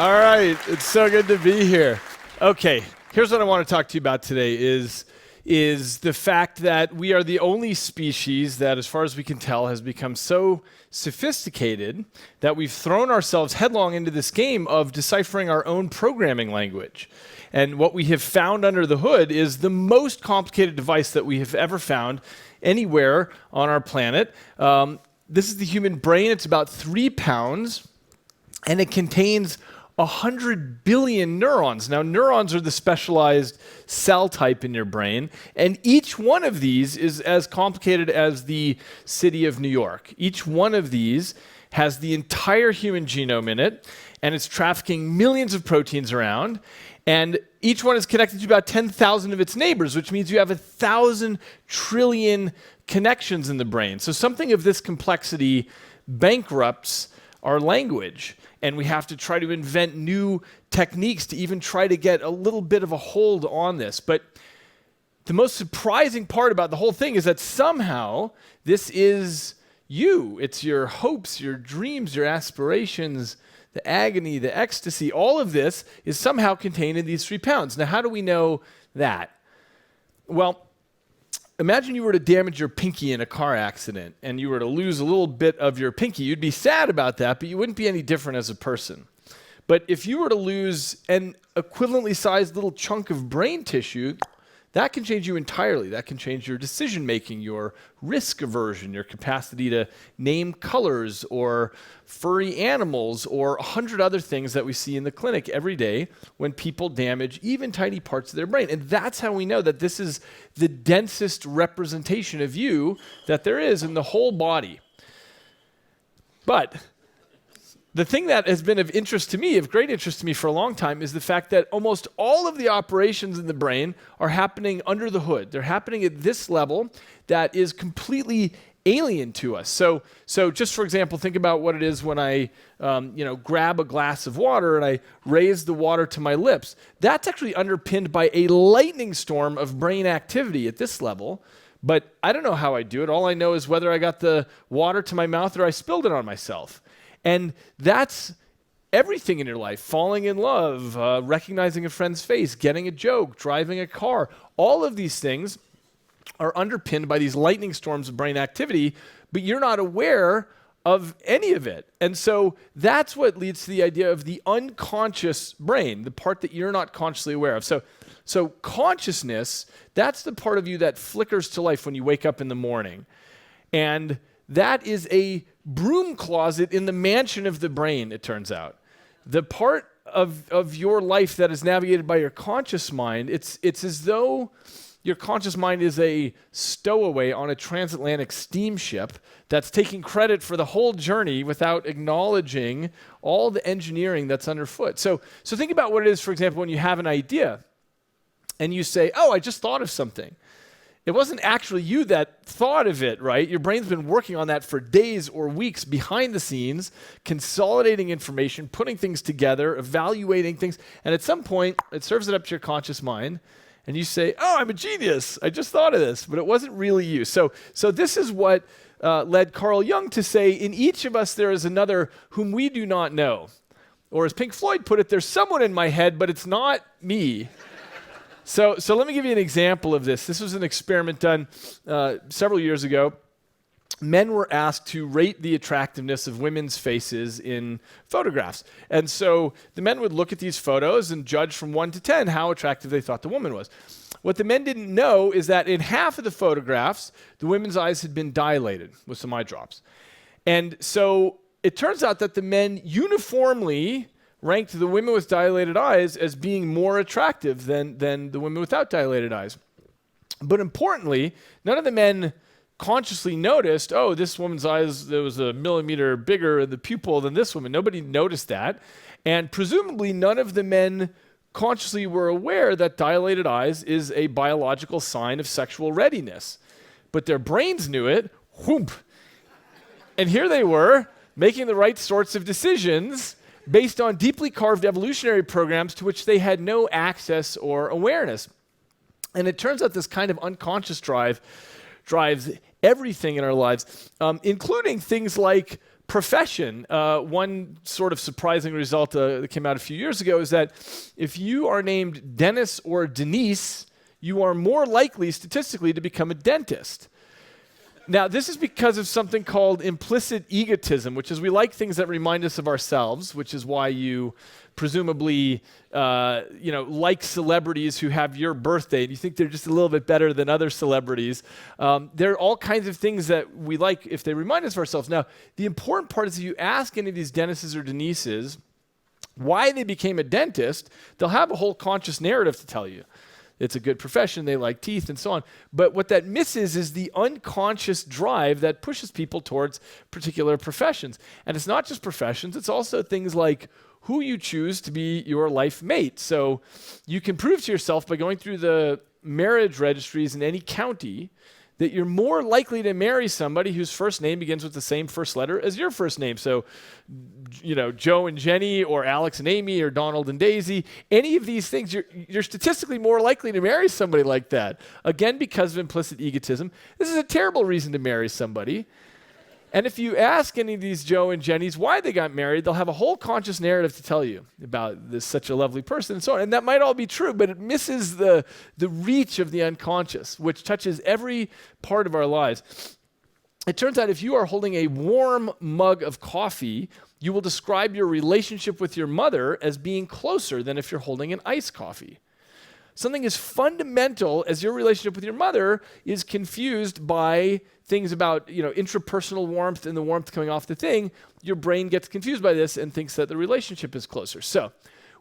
All right, it's so good to be here. Okay, here's what I want to talk to you about today is the fact that we are the only species that, as far as we can tell, has become so sophisticated that we've thrown ourselves headlong into this game of deciphering our own programming language. And what we have found under the hood is the most complicated device that we have ever found anywhere on our planet. This is the human brain. It's about 3 pounds, and it contains 100 billion neurons. Now, neurons are the specialized cell type in your brain, and each one of these is as complicated as the city of New York. Each one of these has the entire human genome in it, and it's trafficking millions of proteins around, and each one is connected to about 10,000 of its neighbors, which means you have 1,000 trillion connections in the brain. So something of this complexity bankrupts our language. And we have to try to invent new techniques to even try to get a little bit of a hold on this. But the most surprising part about the whole thing is that somehow this is you. It's your hopes, your dreams, your aspirations, the agony, the ecstasy. All of this is somehow contained in these 3 pounds. Now, how do we know that? Well, imagine you were to damage your pinky in a car accident and you were to lose a little bit of your pinky. You'd be sad about that, but you wouldn't be any different as a person. But if you were to lose an equivalently sized little chunk of brain tissue, that can change you entirely. That can change your decision-making, your risk aversion, your capacity to name colors or furry animals or 100 other things that we see in the clinic every day when people damage even tiny parts of their brain. And that's how we know that this is the densest representation of you that there is in the whole body. But the thing that has been of interest to me, of great interest to me for a long time, is the fact that almost all of the operations in the brain are happening under the hood. They're happening at this level that is completely alien to us. So just for example, think about what it is when I grab a glass of water and I raise the water to my lips. That's actually underpinned by a lightning storm of brain activity at this level. But I don't know how I do it. All I know is whether I got the water to my mouth or I spilled it on myself. And that's everything in your life. Falling in love, recognizing a friend's face, getting a joke, driving a car. All of these things are underpinned by these lightning storms of brain activity, but you're not aware of any of it. And so that's what leads to the idea of the unconscious brain, the part that you're not consciously aware of. So consciousness, that's the part of you that flickers to life when you wake up in the morning. And that is a broom closet in the mansion of the brain, it turns out. The part of your life that is navigated by your conscious mind, it's as though your conscious mind is a stowaway on a transatlantic steamship that's taking credit for the whole journey without acknowledging all the engineering that's underfoot. So think about what it is, for example, when you have an idea and you say, oh, I just thought of something. It wasn't actually you that thought of it, right? Your brain's been working on that for days or weeks behind the scenes, consolidating information, putting things together, evaluating things, and at some point, it serves it up to your conscious mind, and you say, oh, I'm a genius. I just thought of this, but it wasn't really you. So this is what led Carl Jung to say, in each of us there is another whom we do not know. Or as Pink Floyd put it, there's someone in my head, but it's not me. So let me give you an example of this. This was an experiment done several years ago. Men were asked to rate the attractiveness of women's faces in photographs. And so the men would look at these photos and judge from 1 to 10 how attractive they thought the woman was. What the men didn't know is that in half of the photographs, the women's eyes had been dilated with some eye drops. And so it turns out that the men uniformly ranked the women with dilated eyes as being more attractive than the women without dilated eyes. But importantly, none of the men consciously noticed, oh, this woman's eyes, there was a millimeter bigger in the pupil than this woman. Nobody noticed that. And presumably none of the men consciously were aware that dilated eyes is a biological sign of sexual readiness. But their brains knew it. Whoop. And here they were, making the right sorts of decisions based on deeply carved evolutionary programs to which they had no access or awareness. And it turns out this kind of unconscious drives everything in our lives, including things like profession, one sort of surprising result that came out a few years ago is that if you are named Dennis or Denise, you are more likely statistically to become a dentist. Now, this is because of something called implicit egotism, which is we like things that remind us of ourselves, which is why you presumably, like celebrities who have your birthday, and you think they're just a little bit better than other celebrities. There are all kinds of things that we like if they remind us of ourselves. Now, the important part is if you ask any of these Dennises or Denises why they became a dentist, they'll have a whole conscious narrative to tell you. It's a good profession, they like teeth and so on. But what that misses is the unconscious drive that pushes people towards particular professions. And it's not just professions, it's also things like who you choose to be your life mate. So you can prove to yourself by going through the marriage registries in any county that you're more likely to marry somebody whose first name begins with the same first letter as your first name. So, Joe and Jenny, or Alex and Amy, or Donald and Daisy, any of these things, you're statistically more likely to marry somebody like that. Again, because of implicit egotism. This is a terrible reason to marry somebody. And if you ask any of these Joe and Jennies why they got married, they'll have a whole conscious narrative to tell you about this such a lovely person and so on. And that might all be true, but it misses the reach of the unconscious, which touches every part of our lives. It turns out if you are holding a warm mug of coffee, you will describe your relationship with your mother as being closer than if you're holding an iced coffee. Something as fundamental as your relationship with your mother is confused by things about, intrapersonal warmth and the warmth coming off the thing. Your brain gets confused by this and thinks that the relationship is closer. So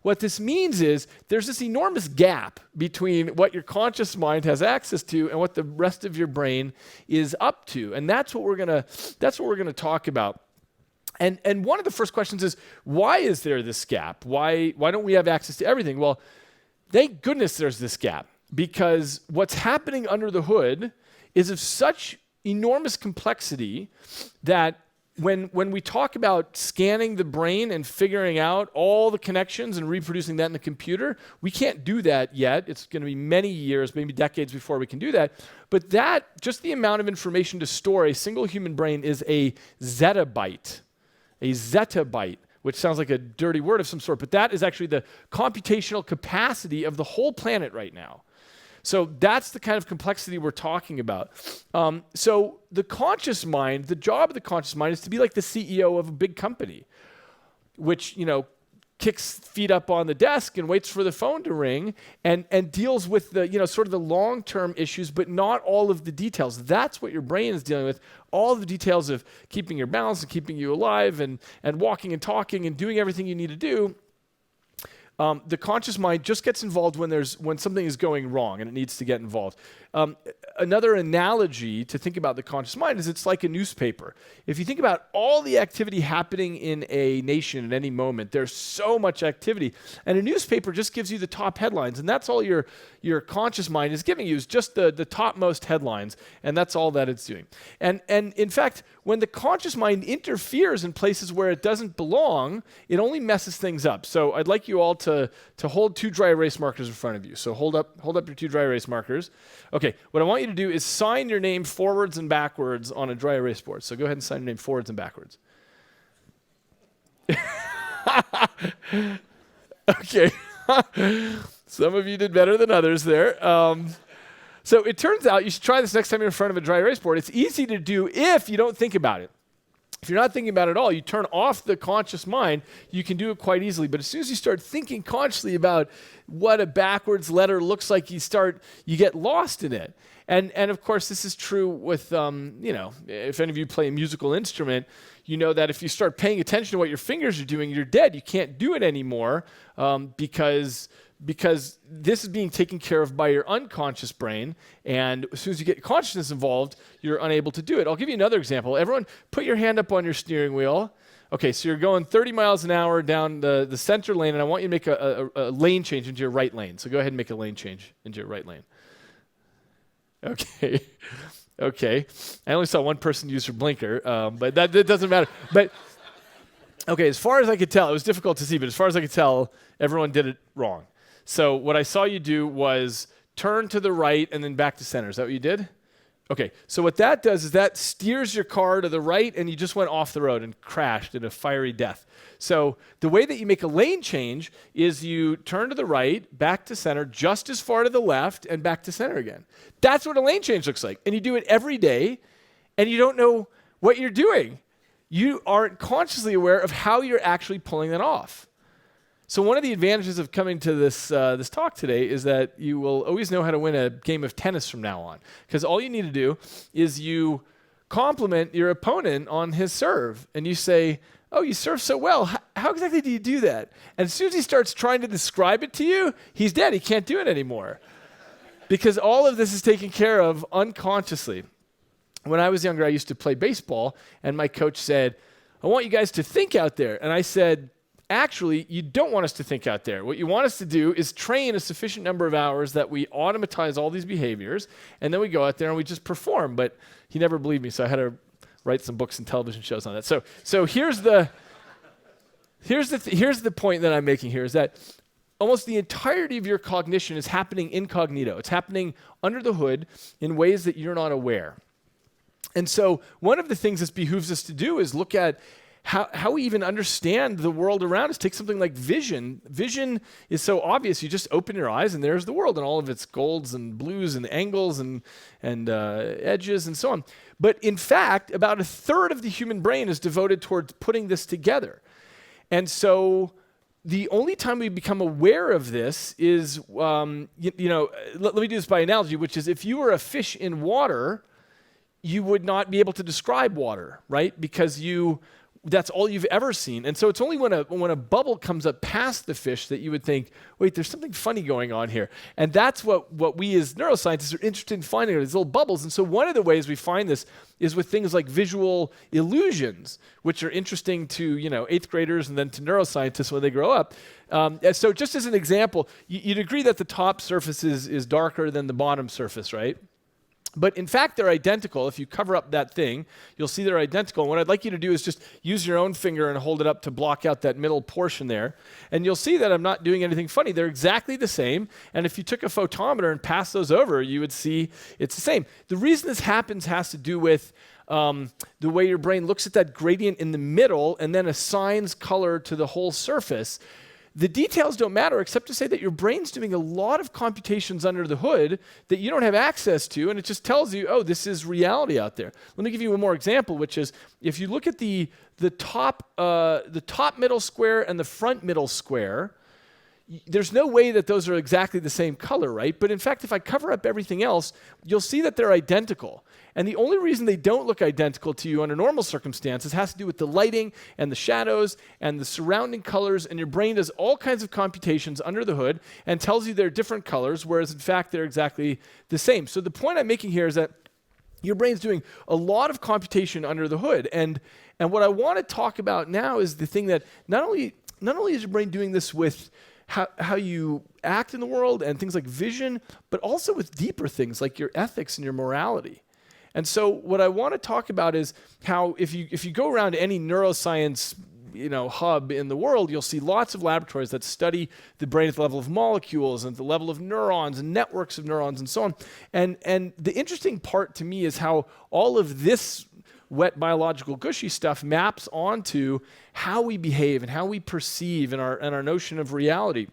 what this means is there's this enormous gap between what your conscious mind has access to and what the rest of your brain is up to. And that's what we're gonna talk about. And one of the first questions is, why is there this gap? Why don't we have access to everything? Well, thank goodness there's this gap, because what's happening under the hood is of such enormous complexity that when we talk about scanning the brain and figuring out all the connections and reproducing that in the computer, we can't do that yet. It's going to be many years, maybe decades before we can do that. But just the amount of information to store a single human brain is a zettabyte. A zettabyte, which sounds like a dirty word of some sort, but that is actually the computational capacity of the whole planet right now. So that's the kind of complexity we're talking about. So the conscious mind, the job of the conscious mind is to be like the CEO of a big company, which, kicks feet up on the desk and waits for the phone to ring and deals with the, sort of the long-term issues, but not all of the details. That's what your brain is dealing with. All the details of keeping your balance and keeping you alive and walking and talking and doing everything you need to do. The conscious mind just gets involved when something is going wrong and it needs to get involved. Another analogy to think about the conscious mind is it's like a newspaper. If you think about all the activity happening in a nation at any moment, there's so much activity. And a newspaper just gives you the top headlines, and that's all your conscious mind is giving you, is just the topmost headlines, and that's all that it's doing. And in fact, when the conscious mind interferes in places where it doesn't belong, it only messes things up. So I'd like you all to hold 2 dry erase markers in front of you. So hold up your 2 dry erase markers. Okay, what I want you to do is sign your name forwards and backwards on a dry erase board. So go ahead and sign your name forwards and backwards. Okay. Some of you did better than others there. So it turns out you should try this next time you're in front of a dry erase board. It's easy to do if you don't think about it. If you're not thinking about it at all, you turn off the conscious mind, you can do it quite easily. But as soon as you start thinking consciously about what a backwards letter looks like, you get lost in it. And of course, this is true with, if any of you play a musical instrument, you know that if you start paying attention to what your fingers are doing, you're dead. You can't do it anymore because this is being taken care of by your unconscious brain, and as soon as you get consciousness involved, you're unable to do it. I'll give you another example. Everyone, put your hand up on your steering wheel. Okay, so you're going 30 miles an hour down the center lane, and I want you to make a lane change into your right lane. So go ahead and make a lane change into your right lane. Okay. I only saw one person use her blinker, but that doesn't matter. But okay, as far as I could tell, it was difficult to see, but as far as I could tell, everyone did it wrong. So what I saw you do was turn to the right and then back to center. Is that what you did? Okay, so what that does is that steers your car to the right and you just went off the road and crashed in a fiery death. So the way that you make a lane change is you turn to the right, back to center, just as far to the left, and back to center again. That's what a lane change looks like. And you do it every day, and you don't know what you're doing. You aren't consciously aware of how you're actually pulling that off. So one of the advantages of coming to this talk today is that you will always know how to win a game of tennis from now on. Because all you need to do is you compliment your opponent on his serve. And you say, oh, you serve so well. How exactly do you do that? And as soon as he starts trying to describe it to you, he's dead. He can't do it anymore. Because all of this is taken care of unconsciously. When I was younger, I used to play baseball. And my coach said, I want you guys to think out there. And I said, actually, you don't want us to think out there. What you want us to do is train a sufficient number of hours that we automatize all these behaviors, and then we go out there and we just perform. But he never believed me, so I had to write some books and television shows on that. So here's the point that I'm making here is that almost the entirety of your cognition is happening incognito. It's happening under the hood in ways that you're not aware. And so one of the things this behooves us to do is look at how we even understand the world around us. Take something like vision. Vision is so obvious. You just open your eyes and there's the world and all of its golds and blues and angles and edges and so on. But in fact, about a third of the human brain is devoted towards putting this together. And so the only time we become aware of this is, let me do this by analogy, which is if you were a fish in water, you would not be able to describe water, right? Because that's all you've ever seen. And so it's only when a bubble comes up past the fish that you would think, wait, there's something funny going on here. And that's what we as neuroscientists are interested in finding, these little bubbles. And so one of the ways we find this is with things like visual illusions, which are interesting to 8th graders and then to neuroscientists when they grow up. So just as an example, you'd agree that the top surface is darker than the bottom surface, right? But in fact, they're identical. If you cover up that thing, you'll see they're identical. And what I'd like you to do is just use your own finger and hold it up to block out that middle portion there. And you'll see that I'm not doing anything funny. They're exactly the same. And if you took a photometer and passed those over, you would see it's the same. The reason this happens has to do with the way your brain looks at that gradient in the middle and then assigns color to the whole surface. The details don't matter except to say that your brain's doing a lot of computations under the hood that you don't have access to, and it just tells you, oh, this is reality out there. Let me give you one more example, which is if you look at the top middle square and the front middle square, there's no way that those are exactly the same color, right? But in fact, if I cover up everything else, you'll see that they're identical. And the only reason they don't look identical to you under normal circumstances has to do with the lighting and the shadows and the surrounding colors, and your brain does all kinds of computations under the hood and tells you they're different colors, whereas in fact they're exactly the same. So the point I'm making here is that your brain's doing a lot of computation under the hood. And what I want to talk about now is the thing that not only is your brain doing this with how you act in the world and things like vision, but also with deeper things like your ethics and your morality. And so what I want to talk about is how if you go around any neuroscience hub in the world, you'll see lots of laboratories that study the brain at the level of molecules and at the level of neurons and networks of neurons and so on. And the interesting part to me is how all of this wet biological gushy stuff maps onto how we behave and how we perceive and our notion of reality.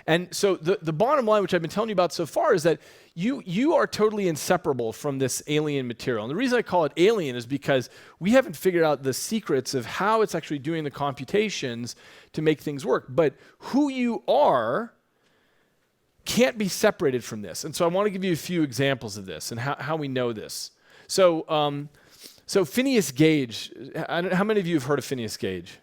And so the bottom line, which I've been telling you about so far, is that you are totally inseparable from this alien material. And the reason I call it alien is because we haven't figured out the secrets of how it's actually doing the computations to make things work. But who you are can't be separated from this. And so I want to give you a few examples of this and how we know this. So Phineas Gage, how many of you have heard of Phineas Gage?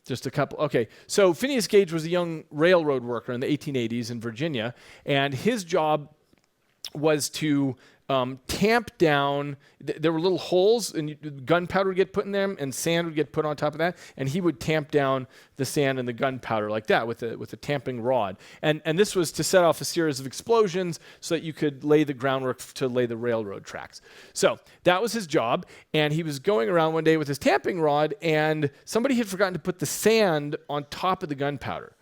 Just a couple. Okay, so Phineas Gage was a young railroad worker in the 1880s in Virginia, and his job was to tamp down. There were little holes, and gunpowder would get put in them, and sand would get put on top of that, and he would tamp down the sand and the gunpowder like that with a tamping rod. And this was to set off a series of explosions so that you could lay the groundwork to lay the railroad tracks. So that was his job, and he was going around one day with his tamping rod, and somebody had forgotten to put the sand on top of the gunpowder.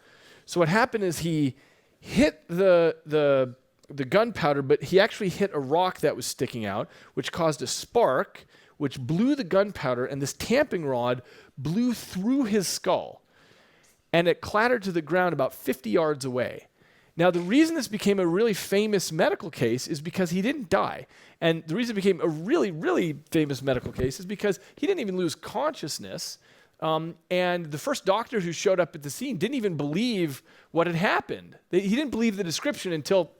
So what happened is he hit the gunpowder, but he actually hit a rock that was sticking out, which caused a spark, which blew the gunpowder, and this tamping rod blew through his skull, and it clattered to the ground about 50 yards away. Now, the reason this became a really famous medical case is because he didn't die. And the reason it became a really, really famous medical case is because he didn't even lose consciousness. And the first doctor who showed up at the scene didn't even believe what had happened. He didn't believe the description until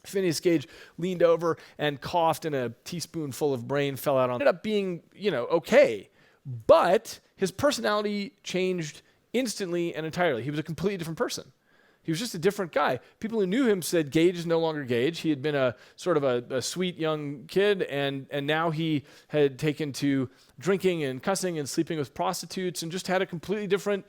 Phineas Gage leaned over and coughed, and a teaspoonful of brain fell out on him. Ended up being, okay. But his personality changed instantly and entirely. He was a completely different person. He was just a different guy. People who knew him said Gage is no longer Gage. He had been a sort of a sweet young kid, and now he had taken to drinking and cussing and sleeping with prostitutes and just had a completely different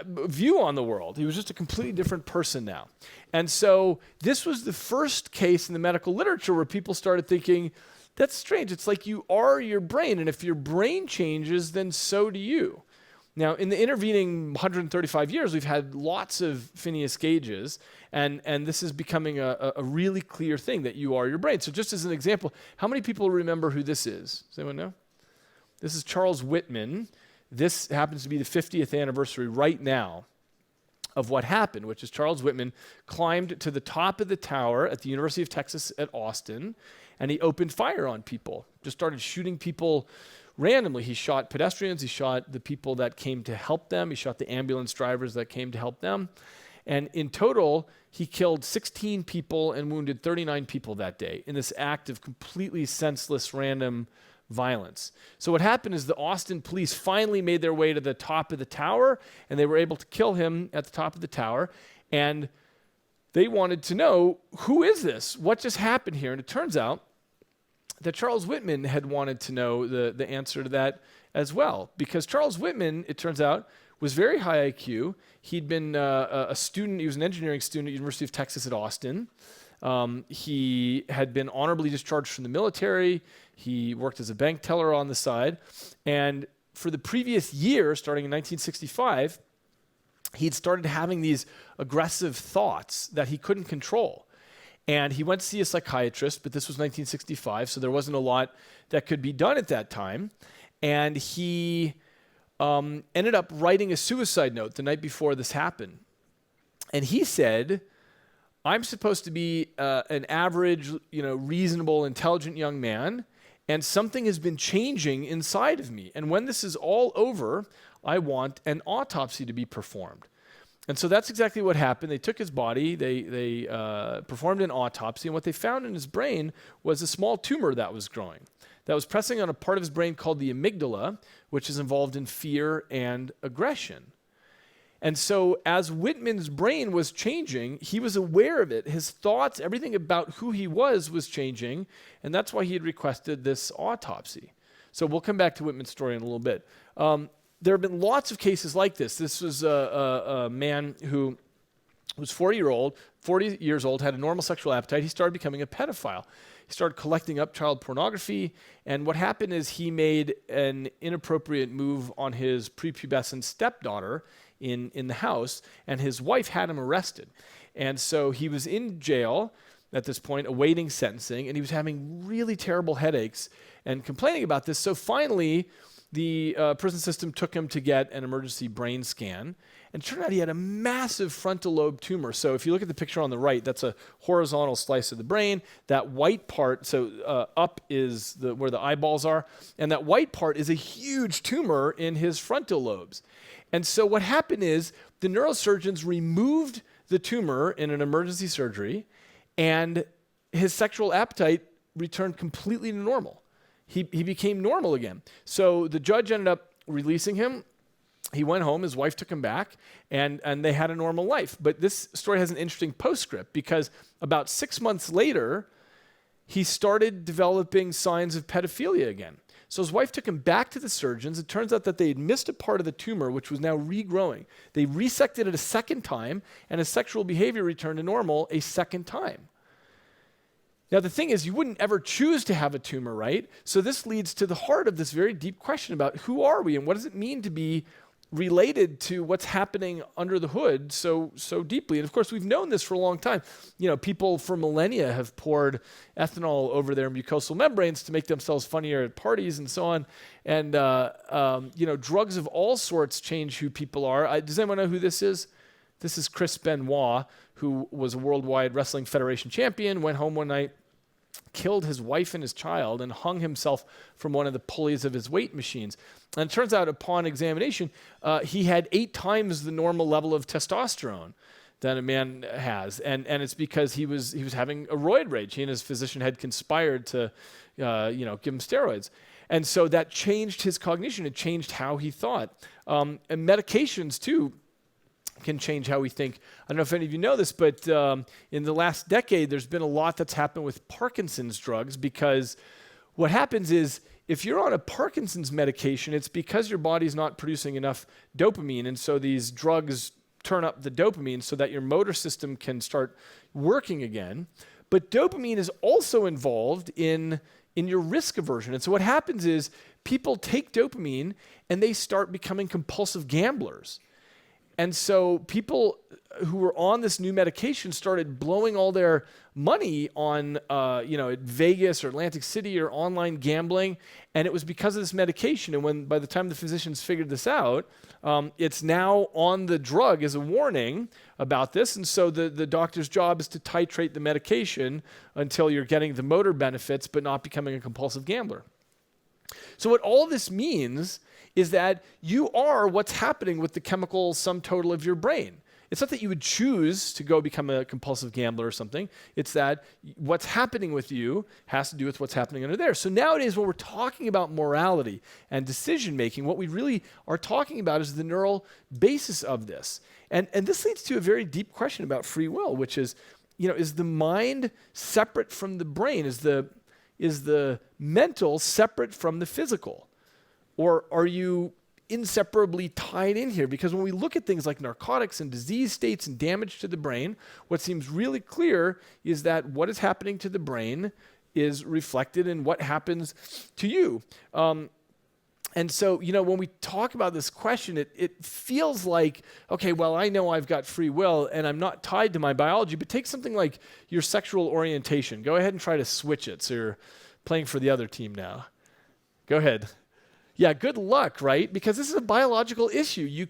view on the world. He was just a completely different person now. And so this was the first case in the medical literature where people started thinking, that's strange. It's like you are your brain, and if your brain changes, then so do you. Now, in the intervening 135 years, we've had lots of Phineas Gages, and this is becoming a really clear thing that you are your brain. So just as an example, how many people remember who this is? Does anyone know? This is Charles Whitman. This happens to be the 50th anniversary right now of what happened, which is Charles Whitman climbed to the top of the tower at the University of Texas at Austin, and he opened fire on people, just started shooting people randomly. He shot pedestrians, he shot the people that came to help them, he shot the ambulance drivers that came to help them. And in total, he killed 16 people and wounded 39 people that day in this act of completely senseless, random violence. So what happened is the Austin police finally made their way to the top of the tower, and they were able to kill him at the top of the tower. And they wanted to know, who is this? What just happened here? And it turns out that Charles Whitman had wanted to know the answer to that as well. Because Charles Whitman, it turns out, was very high IQ. He'd been a student, he was an engineering student at the University of Texas at Austin. He had been honorably discharged from the military. He worked as a bank teller on the side. And for the previous year, starting in 1965, he'd started having these aggressive thoughts that he couldn't control. And he went to see a psychiatrist, but this was 1965, so there wasn't a lot that could be done at that time. And he ended up writing a suicide note the night before this happened. And he said, I'm supposed to be an average, reasonable, intelligent young man, and something has been changing inside of me. And when this is all over, I want an autopsy to be performed. And so that's exactly what happened. They took his body, they performed an autopsy, and what they found in his brain was a small tumor that was growing, that was pressing on a part of his brain called the amygdala, which is involved in fear and aggression. And so as Whitman's brain was changing, he was aware of it. His thoughts, everything about who he was changing, and that's why he had requested this autopsy. So we'll come back to Whitman's story in a little bit. There have been lots of cases like this. This was a man who was 40 years old, had a normal sexual appetite. He started becoming a pedophile. He started collecting up child pornography, and what happened is he made an inappropriate move on his prepubescent stepdaughter in the house, and his wife had him arrested. And so he was in jail at this point, awaiting sentencing, and he was having really terrible headaches and complaining about this. So finally, the prison system took him to get an emergency brain scan, and it turned out he had a massive frontal lobe tumor. So if you look at the picture on the right, that's a horizontal slice of the brain. That white part, so up is where the eyeballs are, and that white part is a huge tumor in his frontal lobes. And so what happened is the neurosurgeons removed the tumor in an emergency surgery, and his sexual appetite returned completely to normal. He became normal again. So the judge ended up releasing him. He went home, his wife took him back, and they had a normal life. But this story has an interesting postscript, because about 6 months later, he started developing signs of pedophilia again. So his wife took him back to the surgeons. It turns out that they had missed a part of the tumor, which was now regrowing. They resected it a second time, and his sexual behavior returned to normal a second time. Now, the thing is, you wouldn't ever choose to have a tumor, right? So this leads to the heart of this very deep question about who are we and what does it mean to be related to what's happening under the hood so deeply. And of course, we've known this for a long time. People for millennia have poured ethanol over their mucosal membranes to make themselves funnier at parties and so on. And drugs of all sorts change who people are. Does anyone know who this is? This is Chris Benoit, who was a Worldwide Wrestling Federation champion, went home one night, killed his wife and his child, and hung himself from one of the pulleys of his weight machines. And it turns out upon examination, he had 8 times the normal level of testosterone that a man has. And it's because he was having a roid rage. He and his physician had conspired to give him steroids. And so that changed his cognition. It changed how he thought. And medications, too, can change how we think. I don't know if any of you know this, but in the last decade, there's been a lot that's happened with Parkinson's drugs, because what happens is if you're on a Parkinson's medication, it's because your body's not producing enough dopamine, and so these drugs turn up the dopamine so that your motor system can start working again. But dopamine is also involved in your risk aversion. And so what happens is people take dopamine and they start becoming compulsive gamblers. And so people who were on this new medication started blowing all their money on, at Vegas or Atlantic City or online gambling, and it was because of this medication. And by the time the physicians figured this out, it's now on the drug as a warning about this. And so the doctor's job is to titrate the medication until you're getting the motor benefits but not becoming a compulsive gambler. So what all this means is that you are what's happening with the chemical sum total of your brain. It's not that you would choose to go become a compulsive gambler or something. It's that what's happening with you has to do with what's happening under there. So nowadays, when we're talking about morality and decision-making, what we really are talking about is the neural basis of this. And this leads to a very deep question about free will, which is, is the mind separate from the brain? Is the mental separate from the physical? Or are you inseparably tied in here? Because when we look at things like narcotics and disease states and damage to the brain, what seems really clear is that what is happening to the brain is reflected in what happens to you. And so, when we talk about this question, it feels like, okay, well, I know I've got free will and I'm not tied to my biology, but take something like your sexual orientation. Go ahead and try to switch it so you're playing for the other team now. Go ahead. Yeah, good luck, right? Because this is a biological issue.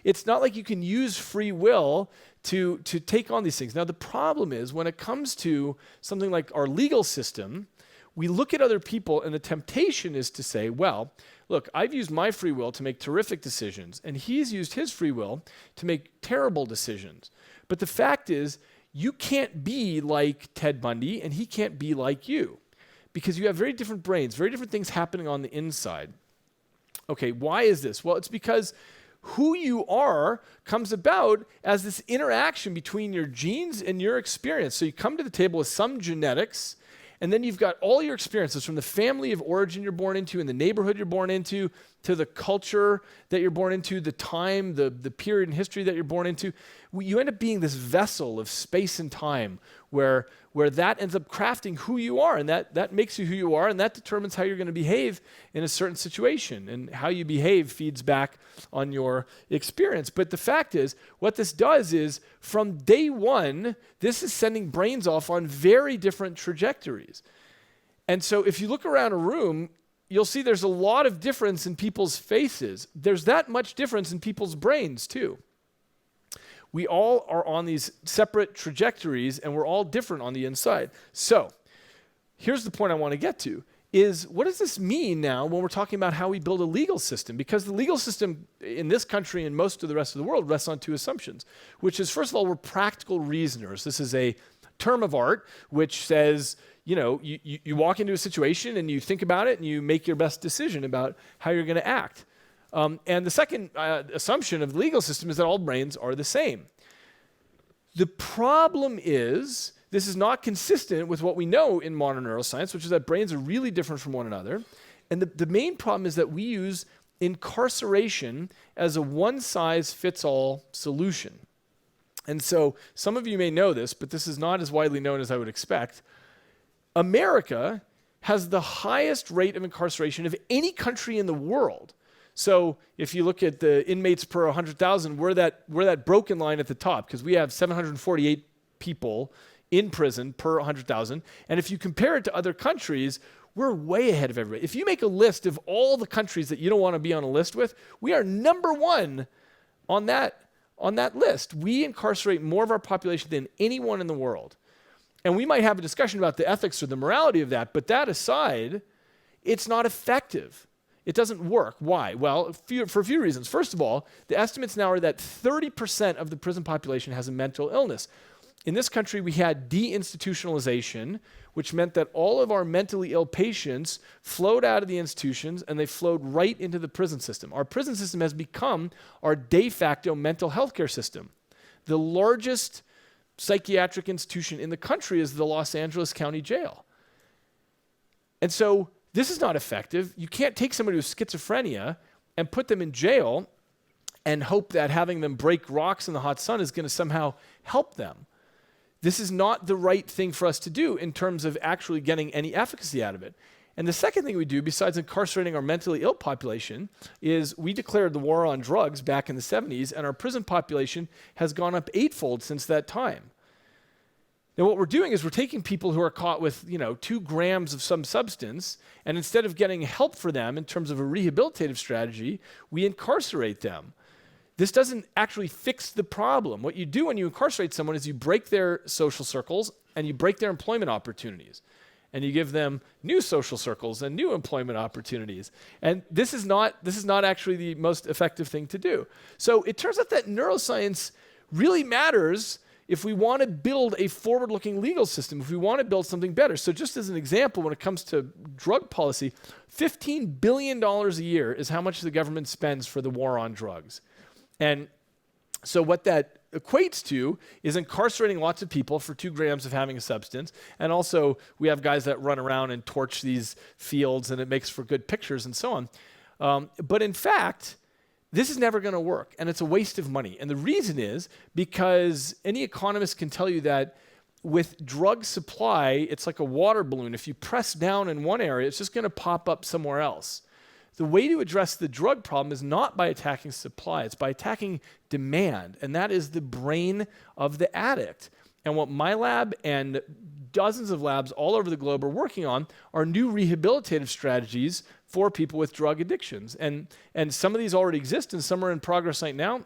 It's not like you can use free will to take on these things. Now, the problem is when it comes to something like our legal system, we look at other people and the temptation is to say, well, look, I've used my free will to make terrific decisions, and he's used his free will to make terrible decisions. But the fact is, you can't be like Ted Bundy, and he can't be like you, because you have very different brains, very different things happening on the inside. Okay, why is this? Well, it's because who you are comes about as this interaction between your genes and your experience. So you come to the table with some genetics, and then you've got all your experiences from the family of origin you're born into and the neighborhood you're born into to the culture that you're born into, the time, the period in history that you're born into. You end up being this vessel of space and time where that ends up crafting who you are, and that makes you who you are, and that determines how you're going to behave in a certain situation, and how you behave feeds back on your experience. But the fact is, what this does is, from day one, this is sending brains off on very different trajectories. And so if you look around a room, you'll see there's a lot of difference in people's faces. There's that much difference in people's brains, too. We all are on these separate trajectories, and we're all different on the inside. So here's the point I want to get to, is what does this mean now when we're talking about how we build a legal system? Because the legal system in this country and most of the rest of the world rests on 2 assumptions, which is, first of all, we're practical reasoners. This is a term of art which says, you walk into a situation and you think about it and you make your best decision about how you're going to act. And the second assumption of the legal system is that all brains are the same. The problem is, this is not consistent with what we know in modern neuroscience, which is that brains are really different from one another. And the main problem is that we use incarceration as a one-size-fits-all solution. And so some of you may know this, but this is not as widely known as I would expect. America has the highest rate of incarceration of any country in the world. So if you look at the inmates per 100,000, we're that broken line at the top because we have 748 people in prison per 100,000. And if you compare it to other countries, we're way ahead of everybody. If you make a list of all the countries that you don't want to be on a list with, we are number one on that list. We incarcerate more of our population than anyone in the world. And we might have a discussion about the ethics or the morality of that, but that aside, it's not effective. It doesn't work. Why? Well, for a few reasons. First of all, the estimates now are that 30% of the prison population has a mental illness. In this country, we had deinstitutionalization, which meant that all of our mentally ill patients flowed out of the institutions and they flowed right into the prison system. Our prison system has become our de facto mental health care system. The largest psychiatric institution in the country is the Los Angeles County Jail. And so this is not effective. You can't take somebody with schizophrenia and put them in jail and hope that having them break rocks in the hot sun is going to somehow help them. This is not the right thing for us to do in terms of actually getting any efficacy out of it. And the second thing we do, besides incarcerating our mentally ill population, is we declared the war on drugs back in the 70s, and our prison population has gone up 8-fold since that time. Now, what we're doing is we're taking people who are caught with, 2 grams of some substance, and instead of getting help for them in terms of a rehabilitative strategy, we incarcerate them. This doesn't actually fix the problem. What you do when you incarcerate someone is you break their social circles and you break their employment opportunities. And you give them new social circles and new employment opportunities. And this is not actually the most effective thing to do. So it turns out that neuroscience really matters if we want to build a forward-looking legal system, if we want to build something better. So just as an example, when it comes to drug policy, $15 billion a year is how much the government spends for the war on drugs. And so what that equates to is incarcerating lots of people for 2 grams of having a substance. And also we have guys that run around and torch these fields and it makes for good pictures and so on. But in fact, this is never going to work and it's a waste of money. And the reason is because any economist can tell you that with drug supply, it's like a water balloon. If you press down in one area, it's just going to pop up somewhere else. The way to address the drug problem is not by attacking supply, it's by attacking demand, and that is the brain of the addict. And what my lab and dozens of labs all over the globe are working on are new rehabilitative strategies for people with drug addictions. And some of these already exist and some are in progress right now.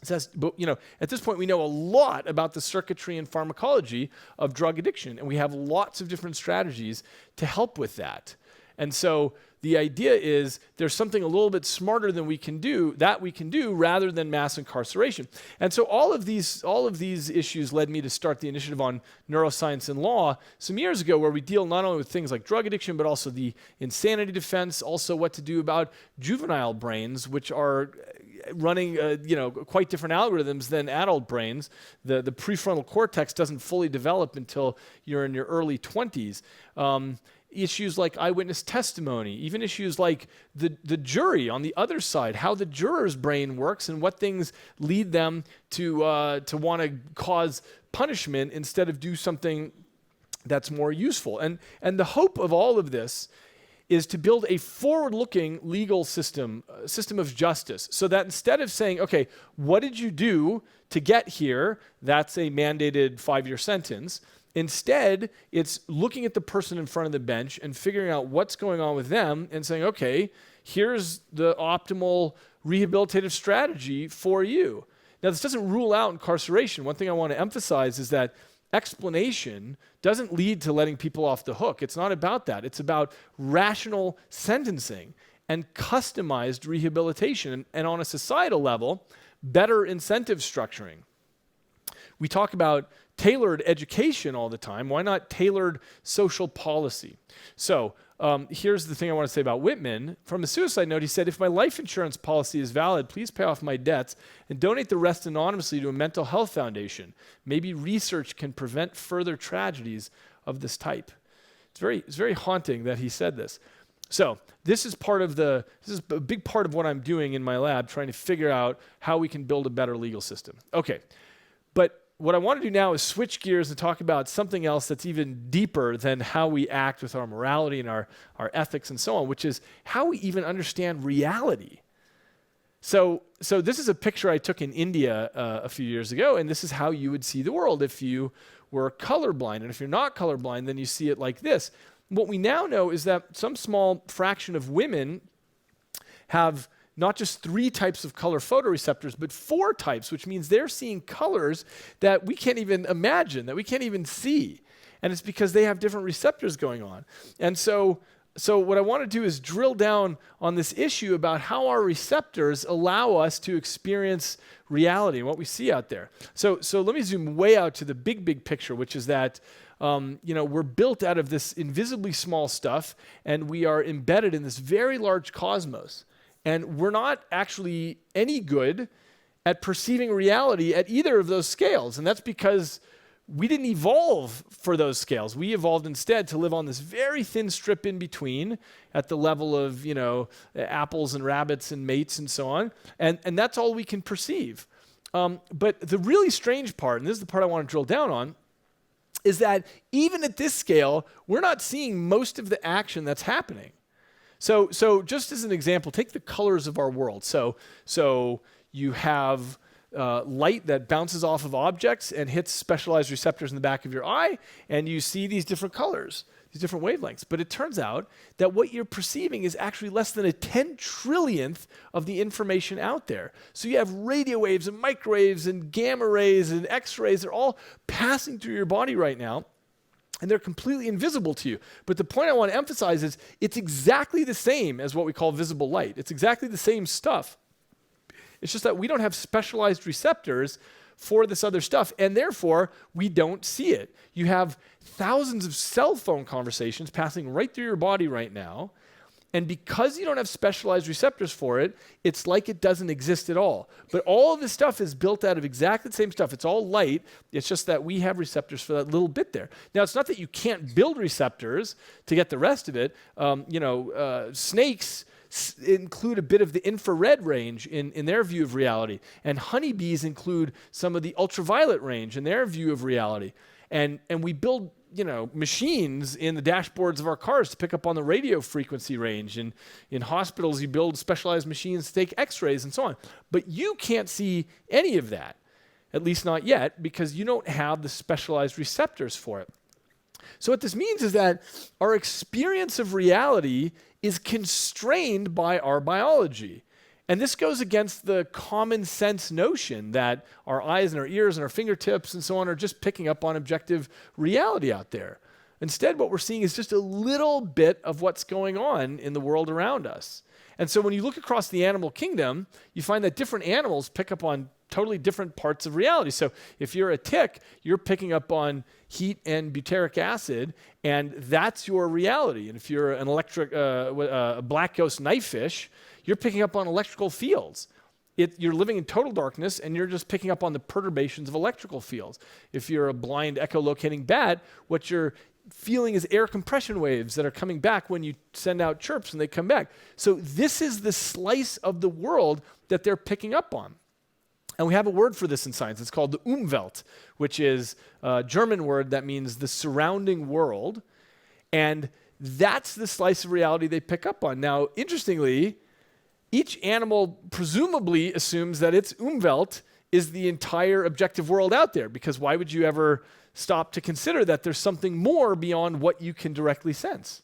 But at this point, we know a lot about the circuitry and pharmacology of drug addiction, and we have lots of different strategies to help with that. And so the idea is there's something a little bit smarter than we can do rather than mass incarceration. And so all of these issues led me to start the initiative on neuroscience and law some years ago, where we deal not only with things like drug addiction, but also the insanity defense, also what to do about juvenile brains, which are running quite different algorithms than adult brains. The prefrontal cortex doesn't fully develop until you're in your early 20s. Issues like eyewitness testimony, even issues like the jury on the other side, how the juror's brain works and what things lead them to want to cause punishment instead of do something that's more useful. And the hope of all of this is to build a forward-looking legal system of justice, so that instead of saying, okay, what did you do to get here? That's a mandated 5-year sentence. Instead, it's looking at the person in front of the bench and figuring out what's going on with them and saying, okay, here's the optimal rehabilitative strategy for you. Now, this doesn't rule out incarceration. One thing I want to emphasize is that explanation doesn't lead to letting people off the hook. It's not about that. It's about rational sentencing and customized rehabilitation, and on a societal level, better incentive structuring. We talk about tailored education all the time. Why not tailored social policy? So here's the thing I want to say about Whitman. From a suicide note, he said, if my life insurance policy is valid, please pay off my debts and donate the rest anonymously to a mental health foundation. Maybe research can prevent further tragedies of this type. It's very haunting that he said this. So this is a big part of what I'm doing in my lab, trying to figure out how we can build a better legal system. Okay, but what I want to do now is switch gears and talk about something else that's even deeper than how we act with our morality and our ethics and so on, which is how we even understand reality. So this is a picture I took in India a few years ago, and this is how you would see the world if you were colorblind. And if you're not colorblind, then you see it like this. What we now know is that some small fraction of women have not just 3 types of color photoreceptors, but 4 types, which means they're seeing colors that we can't even imagine, that we can't even see. And it's because they have different receptors going on. And so what I want to do is drill down on this issue about how our receptors allow us to experience reality and what we see out there. So let me zoom way out to the big picture, which is that we're built out of this invisibly small stuff, and we are embedded in this very large cosmos. And we're not actually any good at perceiving reality at either of those scales. And that's because we didn't evolve for those scales. We evolved instead to live on this very thin strip in between at the level of, apples and rabbits and mates and so on. And that's all we can perceive. But the really strange part, and this is the part I want to drill down on, is that even at this scale, we're not seeing most of the action that's happening. So just as an example, take the colors of our world. So you have light that bounces off of objects and hits specialized receptors in the back of your eye, and you see these different colors, these different wavelengths. But it turns out that what you're perceiving is actually less than a 10 trillionth of the information out there. So you have radio waves and microwaves and gamma rays and X-rays. They're all passing through your body right now, and they're completely invisible to you. But the point I want to emphasize is it's exactly the same as what we call visible light. It's exactly the same stuff. It's just that we don't have specialized receptors for this other stuff, and therefore we don't see it. You have thousands of cell phone conversations passing right through your body right now, and because you don't have specialized receptors for it, it's like it doesn't exist at all. But all of this stuff is built out of exactly the same stuff. It's all light. It's just that we have receptors for that little bit there. Now, it's not that you can't build receptors to get the rest of it. Snakes include a bit of the infrared range in their view of reality. And honeybees include some of the ultraviolet range in their view of reality. And we build machines in the dashboards of our cars to pick up on the radio frequency range. And in hospitals, you build specialized machines to take X-rays and so on. But you can't see any of that, at least not yet, because you don't have the specialized receptors for it. So what this means is that our experience of reality is constrained by our biology. And this goes against the common sense notion that our eyes and our ears and our fingertips and so on are just picking up on objective reality out there. Instead, what we're seeing is just a little bit of what's going on in the world around us. And so when you look across the animal kingdom, you find that different animals pick up on totally different parts of reality. So if you're a tick, you're picking up on heat and butyric acid, and that's your reality. And if you're an a black ghost knifefish, you're picking up on electrical fields. You're living in total darkness, and you're just picking up on the perturbations of electrical fields. If you're a blind echolocating bat, what you're feeling is air compression waves that are coming back when you send out chirps and they come back. So this is the slice of the world that they're picking up on. And we have a word for this in science. It's called the Umwelt, which is a German word that means the surrounding world. And that's the slice of reality they pick up on. Now, interestingly, each animal presumably assumes that its Umwelt is the entire objective world out there, because why would you ever stop to consider that there's something more beyond what you can directly sense?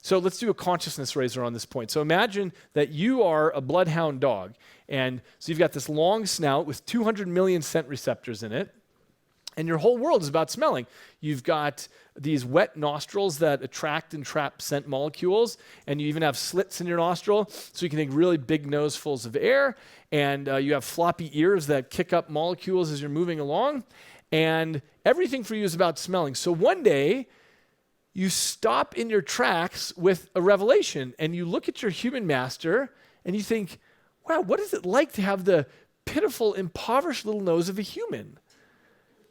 So let's do a consciousness raiser on this point. So imagine that you are a bloodhound dog. And so you've got this long snout with 200 million scent receptors in it. And your whole world is about smelling. You've got these wet nostrils that attract and trap scent molecules. And you even have slits in your nostril, so you can take really big nosefuls of air. And you have floppy ears that kick up molecules as you're moving along. And everything for you is about smelling. So one day, you stop in your tracks with a revelation, and you look at your human master, and you think, wow, what is it like to have the pitiful, impoverished little nose of a human?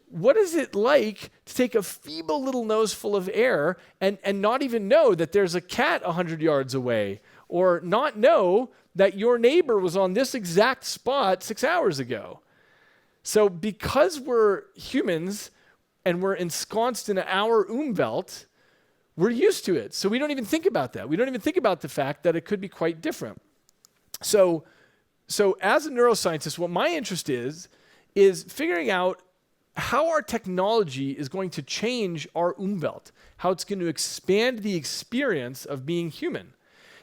What is it like to take a feeble little nose full of air and not even know that there's a cat 100 yards away, or not know that your neighbor was on this exact spot 6 hours ago? So because we're humans and we're ensconced in our Umwelt, we're used to it. So we don't even think about that. We don't even think about the fact that it could be quite different. So So as a neuroscientist, what my interest is figuring out how our technology is going to change our Umwelt, how it's going to expand the experience of being human.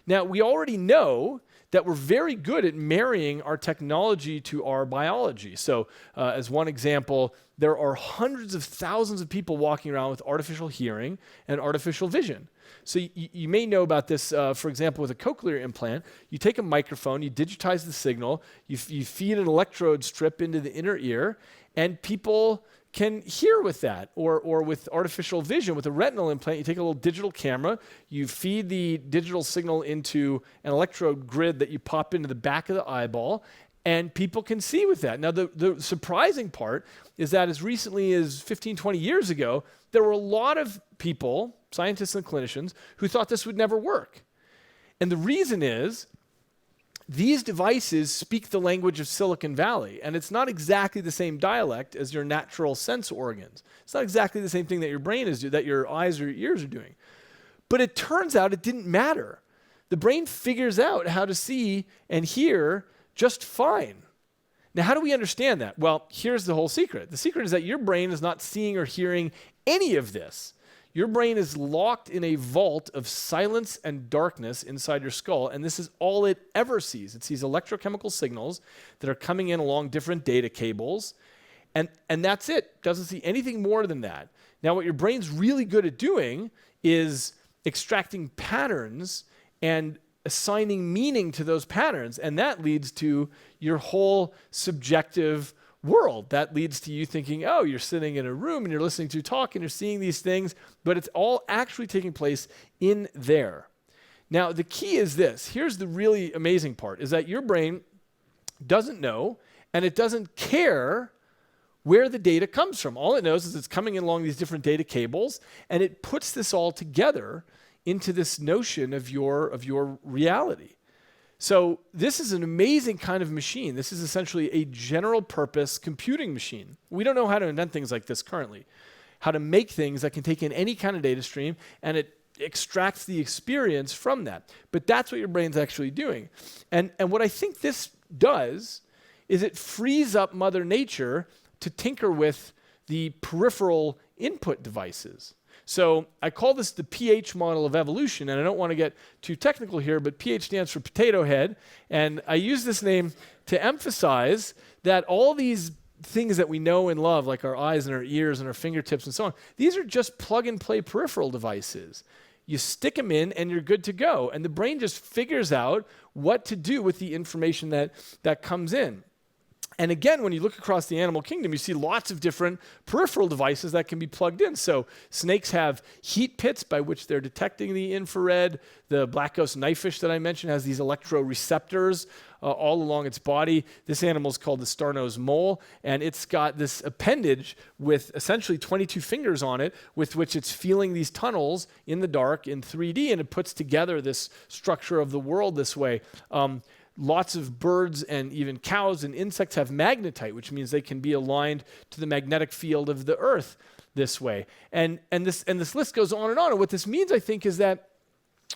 Now, we already know that we're very good at marrying our technology to our biology. So as one example, there are hundreds of thousands of people walking around with artificial hearing and artificial vision. So you may know about this, for example, with a cochlear implant. You take a microphone, you digitize the signal, you feed an electrode strip into the inner ear, and people can hear with that. Or with artificial vision, with a retinal implant, you take a little digital camera, you feed the digital signal into an electrode grid that you pop into the back of the eyeball, and people can see with that. Now, the surprising part is that as recently as 15, 20 years ago, there were a lot of people, scientists and clinicians, who thought this would never work. And the reason is these devices speak the language of Silicon Valley, and it's not exactly the same dialect as your natural sense organs. It's not exactly the same thing that your brain is doing, that your eyes or your ears are doing. But it turns out it didn't matter. The brain figures out how to see and hear just fine. Now, how do we understand that? Well, here's the whole secret. The secret is that your brain is not seeing or hearing any of this. Your brain is locked in a vault of silence and darkness inside your skull, and this is all it ever sees. It sees electrochemical signals that are coming in along different data cables, and that's it. Doesn't see anything more than that. Now, what your brain's really good at doing is extracting patterns and assigning meaning to those patterns, and that leads to your whole subjective world. That leads to you thinking, oh, you're sitting in a room and you're listening to talk and you're seeing these things, but it's all actually taking place in there. Now, the key is this. Here's the really amazing part, is that your brain doesn't know and it doesn't care where the data comes from. All it knows is it's coming in along these different data cables, and it puts this all together into this notion of your reality. So this is an amazing kind of machine. This is essentially a general purpose computing machine. We don't know how to invent things like this currently, how to make things that can take in any kind of data stream, and it extracts the experience from that. But that's what your brain's actually doing. And what I think this does is it frees up Mother Nature to tinker with the peripheral input devices. So I call this the pH model of evolution, and I don't want to get too technical here, but pH stands for potato head, and I use this name to emphasize that all these things that we know and love, like our eyes and our ears and our fingertips and so on, these are just plug-and-play peripheral devices. You stick them in, and you're good to go, and the brain just figures out what to do with the information that comes in. And again, when you look across the animal kingdom, you see lots of different peripheral devices that can be plugged in. So snakes have heat pits by which they're detecting the infrared. The black ghost knifefish that I mentioned has these electroreceptors all along its body. This animal is called the star-nosed mole, and it's got this appendage with essentially 22 fingers on it with which it's feeling these tunnels in the dark in 3D, and it puts together this structure of the world this way. Lots of birds and even cows and insects have magnetite, which means they can be aligned to the magnetic field of the earth this way. And this list goes on. And what this means, I think, is that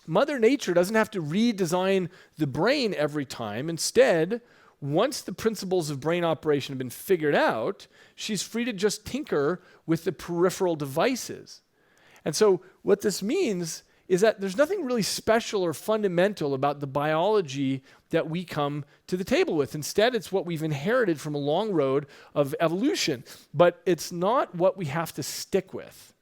Mother Nature doesn't have to redesign the brain every time. Instead, once the principles of brain operation have been figured out, she's free to just tinker with the peripheral devices. And so what this means is that there's nothing really special or fundamental about the biology that we come to the table with. Instead, it's what we've inherited from a long road of evolution, but it's not what we have to stick with.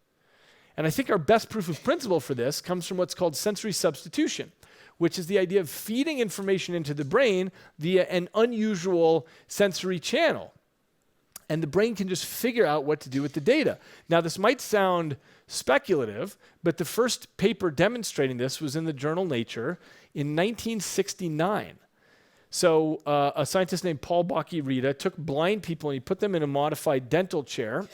And I think our best proof of principle for this comes from what's called sensory substitution, which is the idea of feeding information into the brain via an unusual sensory channel. And the brain can just figure out what to do with the data. Now, this might sound speculative, but the first paper demonstrating this was in the journal Nature in 1969. So a scientist named Paul Bocchi-Rita took blind people and he put them in a modified dental chair,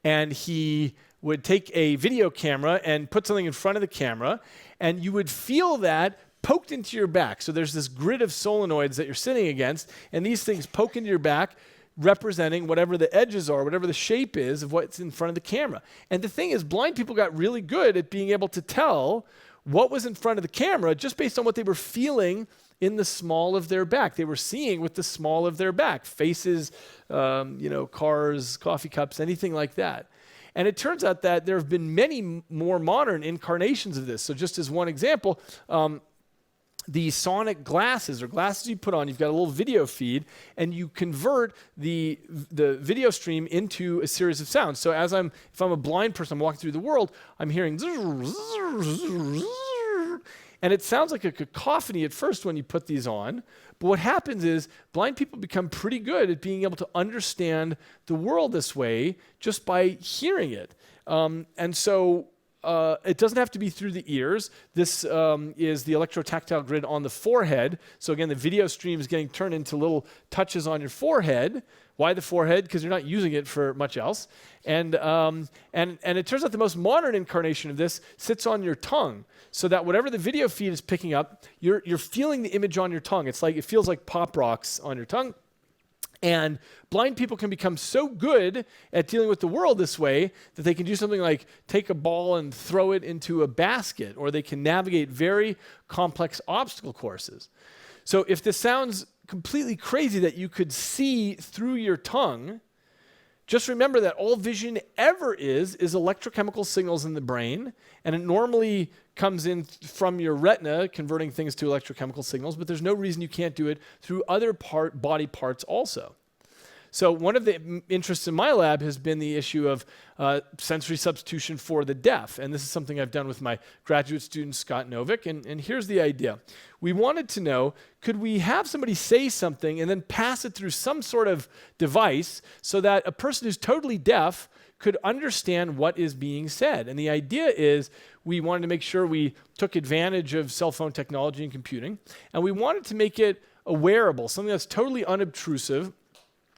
and he would take a video camera and put something in front of the camera, and you would feel that poked into your back. So there's this grid of solenoids that you're sitting against, and these things poke into your back, representing whatever the edges are, whatever the shape is of what's in front of the camera. And the thing is, blind people got really good at being able to tell what was in front of the camera just based on what they were feeling in the small of their back. They were seeing with the small of their back, faces, cars, coffee cups, anything like that. And it turns out that there have been many more modern incarnations of this. So just as one example, the sonic glasses or glasses you put on, you've got a little video feed, and you convert the video stream into a series of sounds. So if I'm a blind person, I'm walking through the world, I'm hearing and it sounds like a cacophony at first when you put these on. But what happens is blind people become pretty good at being able to understand the world this way just by hearing it. And so it doesn't have to be through the ears. This is the electrotactile grid on the forehead. So again, the video stream is getting turned into little touches on your forehead. Why the forehead? Because you're not using it for much else. And it turns out the most modern incarnation of this sits on your tongue, so that whatever the video feed is picking up, you're feeling the image on your tongue. It feels like pop rocks on your tongue. And blind people can become so good at dealing with the world this way that they can do something like take a ball and throw it into a basket, or they can navigate very complex obstacle courses. So if this sounds completely crazy that you could see through your tongue, just remember that all vision ever is electrochemical signals in the brain, and it normally comes in from your retina, converting things to electrochemical signals, but there's no reason you can't do it through other body parts also. So one of the interests in my lab has been the issue of sensory substitution for the deaf, and this is something I've done with my graduate student, Scott Novick, and here's the idea. We wanted to know, could we have somebody say something and then pass it through some sort of device so that a person who's totally deaf could understand what is being said? And the idea is we wanted to make sure we took advantage of cell phone technology and computing, and we wanted to make it a wearable, something that's totally unobtrusive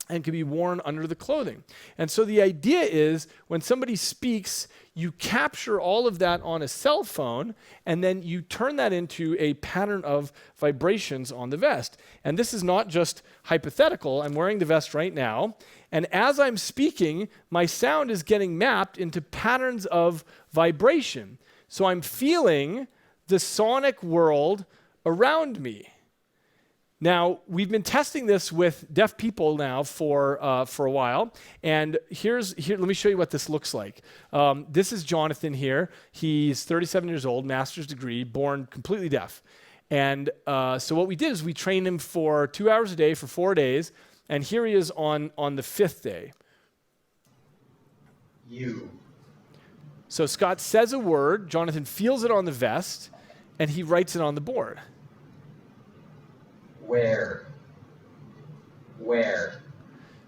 and can be worn under the clothing. And so the idea is when somebody speaks, you capture all of that on a cell phone, and then you turn that into a pattern of vibrations on the vest. And this is not just hypothetical. I'm wearing the vest right now, and as I'm speaking, my sound is getting mapped into patterns of vibration. So I'm feeling the sonic world around me. Now, we've been testing this with deaf people now for a while, and here. Let me show you what this looks like. This is Jonathan here. He's 37 years old, master's degree, born completely deaf. And so what we did is we trained him for 2 hours a day for 4 days, and here he is on the 5th day. You. So Scott says a word, Jonathan feels it on the vest, and he writes it on the board. Where?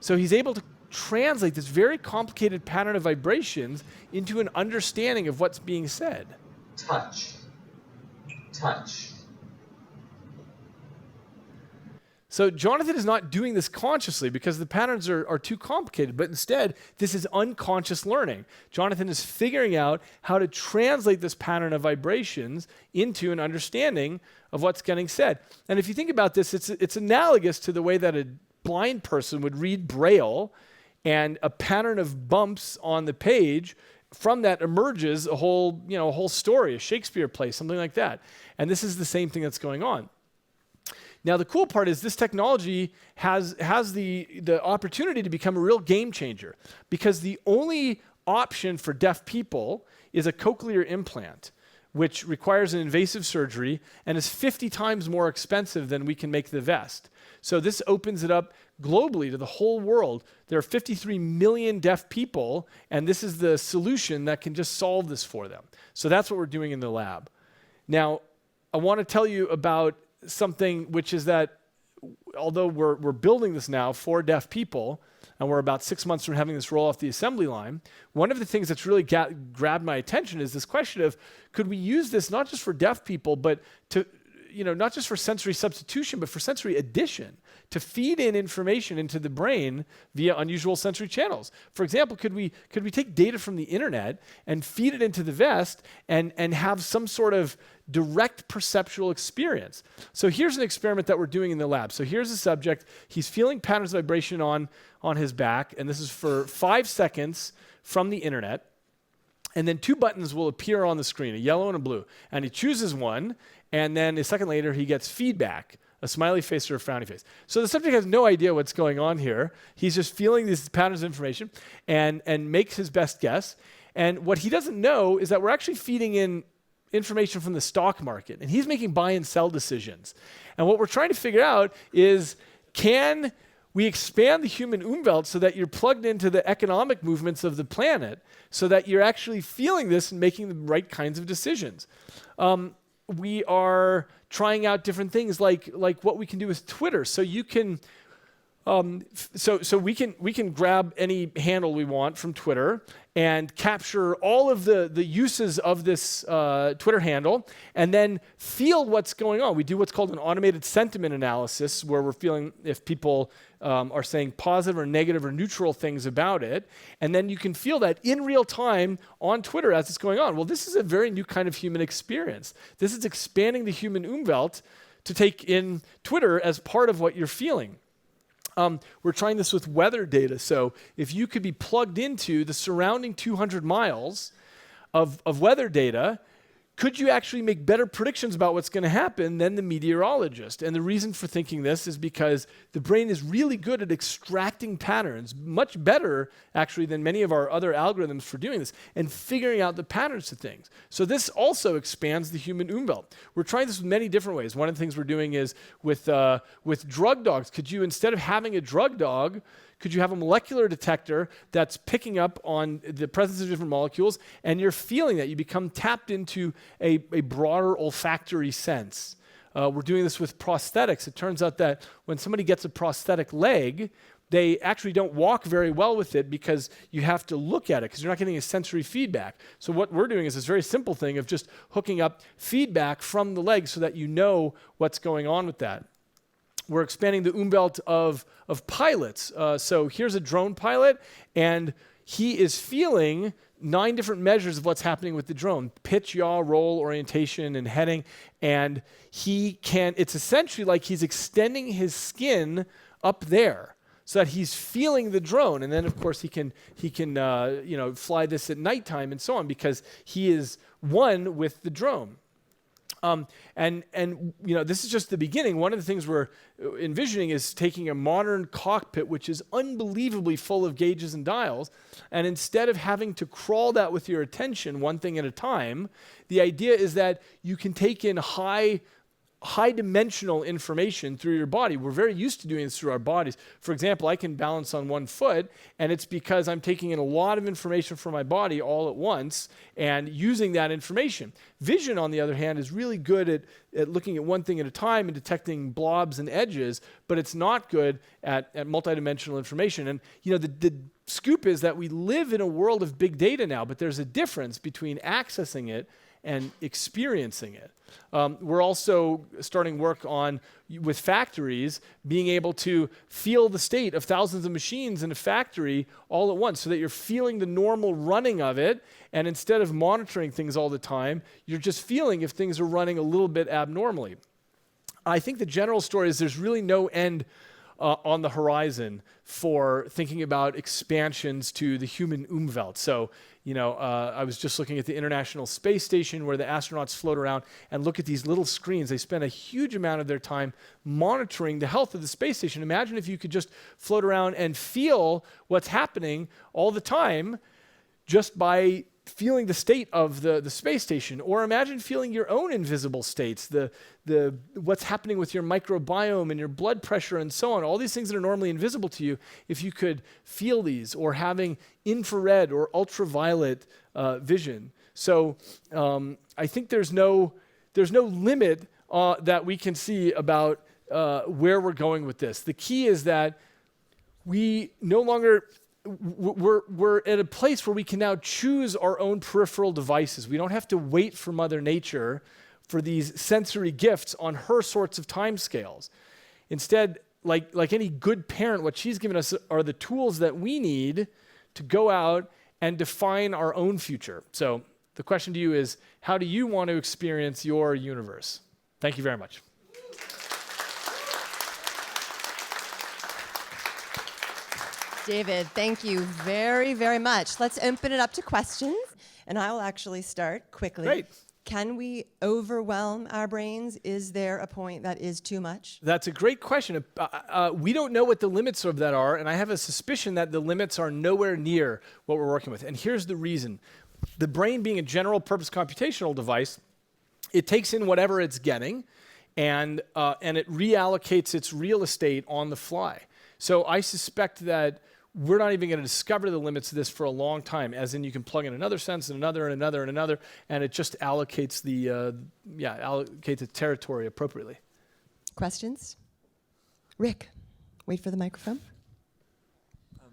So he's able to translate this very complicated pattern of vibrations into an understanding of what's being said. Touch. So Jonathan is not doing this consciously because the patterns are too complicated, but instead, this is unconscious learning. Jonathan is figuring out how to translate this pattern of vibrations into an understanding of what's getting said. And if you think about this, it's analogous to the way that a blind person would read Braille, and a pattern of bumps on the page, from that emerges a whole story, a Shakespeare play, something like that. And this is the same thing that's going on. Now, the cool part is this technology has the opportunity to become a real game changer, because the only option for deaf people is a cochlear implant, which requires an invasive surgery and is 50 times more expensive than we can make the vest. So this opens it up globally to the whole world. There are 53 million deaf people, and this is the solution that can just solve this for them. So that's what we're doing in the lab. Now, I want to tell you about something, which is that although we're building this now for deaf people, and we're about 6 months from having this roll off the assembly line, one of the things that's really grabbed my attention is this question of, could we use this not just for deaf people, but to, not just for sensory substitution, but for sensory addition, to feed in information into the brain via unusual sensory channels. For example, could we take data from the internet and feed it into the vest and have some sort of direct perceptual experience? So here's an experiment that we're doing in the lab. So here's a subject. He's feeling patterns of vibration on his back, and this is for 5 seconds from the internet. And then 2 buttons will appear on the screen, a yellow and a blue. And he chooses one, and then a second later, he gets feedback, a smiley face or a frowny face. So the subject has no idea what's going on here. He's just feeling these patterns of information and makes his best guess. And what he doesn't know is that we're actually feeding in information from the stock market, and he's making buy and sell decisions. And what we're trying to figure out is, can we expand the human Umwelt so that you're plugged into the economic movements of the planet so that you're actually feeling this and making the right kinds of decisions? We are trying out different things like what we can do with Twitter. So you can so we can grab any handle we want from Twitter and capture all of the uses of this Twitter handle and then feel what's going on. We do what's called an automated sentiment analysis, where we're feeling if people are saying positive or negative or neutral things about it. And then you can feel that in real time on Twitter as it's going on. Well, this is a very new kind of human experience. This is expanding the human Umwelt to take in Twitter as part of what you're feeling. We're trying this with weather data. So if you could be plugged into the surrounding 200 miles of weather data, could you actually make better predictions about what's going to happen than the meteorologist? And the reason for thinking this is because the brain is really good at extracting patterns, much better actually than many of our other algorithms for doing this, and figuring out the patterns to things. So this also expands the human Umwelt. We're trying this with many different ways. One of the things we're doing is with drug dogs. Could you, instead of having a drug dog, could you have a molecular detector that's picking up on the presence of different molecules, and you're feeling that you become tapped into a broader olfactory sense? We're doing this with prosthetics. It turns out that when somebody gets a prosthetic leg, they actually don't walk very well with it because you have to look at it because you're not getting a sensory feedback. So what we're doing is this very simple thing of just hooking up feedback from the leg so that you know what's going on with that. We're expanding the Umwelt of pilots. So here's a drone pilot, and he is feeling 9 different measures of what's happening with the drone: pitch, yaw, roll, orientation, and heading. And it's essentially like he's extending his skin up there so that he's feeling the drone. And then, of course, he can fly this at nighttime and so on because he is one with the drone. This is just the beginning. One of the things we're envisioning is taking a modern cockpit, which is unbelievably full of gauges and dials, and instead of having to crawl that with your attention one thing at a time, the idea is that you can take in high-dimensional information through your body. We're very used to doing this through our bodies. For example, I can balance on one foot, and it's because I'm taking in a lot of information from my body all at once and using that information. Vision, on the other hand, is really good at looking at one thing at a time and detecting blobs and edges, but it's not good at multidimensional information. And the scoop is that we live in a world of big data now, but there's a difference between accessing it and experiencing it. We're also starting work with factories, being able to feel the state of thousands of machines in a factory all at once so that you're feeling the normal running of it, and instead of monitoring things all the time, you're just feeling if things are running a little bit abnormally. I think the general story is there's really no end on the horizon for thinking about expansions to the human Umwelt. So, I was just looking at the International Space Station where the astronauts float around and look at these little screens. They spend a huge amount of their time monitoring the health of the space station. Imagine if you could just float around and feel what's happening all the time just by feeling the state of the space station. Or imagine feeling your own invisible states, what's happening with your microbiome and your blood pressure and so on, all these things that are normally invisible to you, if you could feel these, or having infrared or ultraviolet vision. So I think there's no limit that we can see about where we're going with this. The key is that we no longer... We're at a place where we can now choose our own peripheral devices. We don't have to wait for Mother Nature for these sensory gifts on her sorts of timescales. Instead, like any good parent, what she's given us are the tools that we need to go out and define our own future. So the question to you is, how do you want to experience your universe? Thank you very much. David, thank you very, very much. Let's open it up to questions. And I'll actually start quickly. Great. Can we overwhelm our brains? Is there a point that is too much? That's a great question. We don't know what the limits of that are, and I have a suspicion that the limits are nowhere near what we're working with. And here's the reason. The brain being a general purpose computational device, it takes in whatever it's getting, and it reallocates its real estate on the fly. So I suspect that we're not even going to discover the limits of this for a long time, as in you can plug in another sense and another and another and another, and it just allocates the territory appropriately. Questions? Rick, wait for the microphone.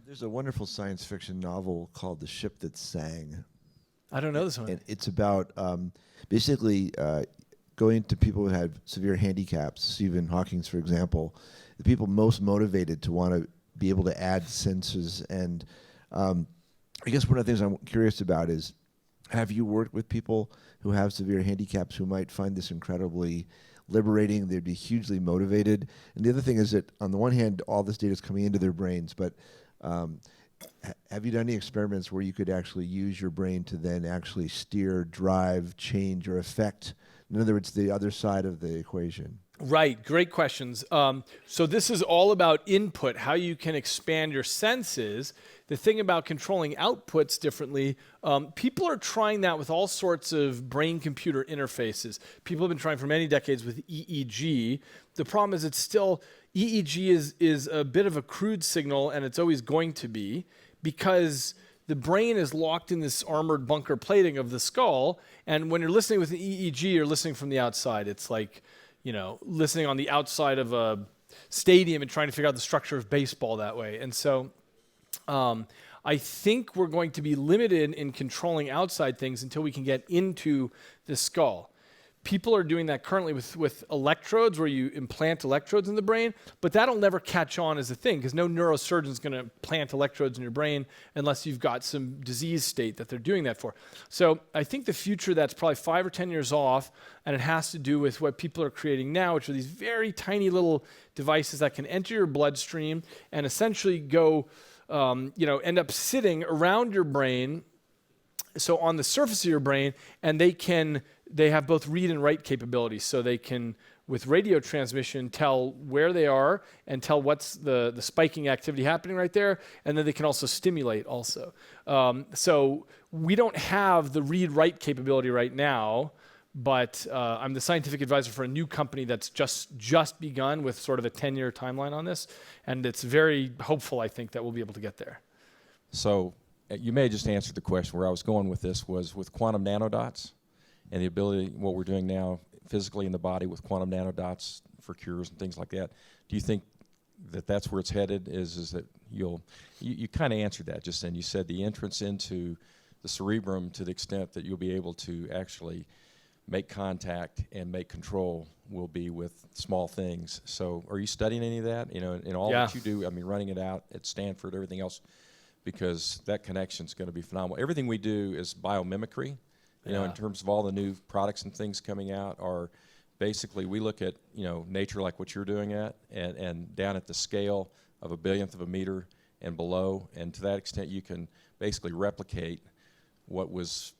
There's a wonderful science fiction novel called The Ship That Sang. I don't know this one. And it's about basically going to people who had severe handicaps, Stephen Hawking's, for example, the people most motivated to want to be able to add senses. And I guess one of the things I'm curious about is, have you worked with people who have severe handicaps who might find this incredibly liberating? They'd be hugely motivated. And the other thing is that, on the one hand, all this data is coming into their brains, but have you done any experiments where you could actually use your brain to then actually steer, drive, change, or affect, in other words, the other side of the equation? Right, great questions. So this is all about input, how you can expand your senses. The thing about controlling outputs differently, people are trying that with all sorts of brain-computer interfaces. People have been trying for many decades with EEG. The problem is EEG is a bit of a crude signal, and it's always going to be, because the brain is locked in this armored bunker plating of the skull, and when you're listening with an EEG, you're listening from the outside. It's like, listening on the outside of a stadium and trying to figure out the structure of baseball that way. And so I think we're going to be limited in controlling outside things until we can get into the skull. People are doing that currently with electrodes, where you implant electrodes in the brain, but that'll never catch on as a thing, because no neurosurgeon is going to plant electrodes in your brain unless you've got some disease state that they're doing that for. So I think the future, that's probably 5 or 10 years off, and it has to do with what people are creating now, which are these very tiny little devices that can enter your bloodstream and essentially go, end up sitting around your brain, so on the surface of your brain, and they have both read and write capabilities, so they can, with radio transmission, tell where they are and tell what's the spiking activity happening right there, and then they can also stimulate also. So we don't have the read-write capability right now, but I'm the scientific advisor for a new company that's just begun with sort of a 10-year timeline on this, and it's very hopeful, I think, that we'll be able to get there. So you may have just answered the question. Where I was going with this was with quantum nanodots and the ability, what we're doing now physically in the body with quantum nanodots for cures and things like that. Do you think that that's where it's headed, is that you kind of answered that just then. You said the entrance into the cerebrum, to the extent that you'll be able to actually make contact and make control, will be with small things. So are you studying any of that? In all that you do, running it out at Stanford, everything else, because that connection is going to be phenomenal. Everything we do is biomimicry. In terms of all the new products and things coming out, are basically, we look at nature like what you're doing and down at the scale of a billionth of a meter and below, and to that extent you can basically replicate what was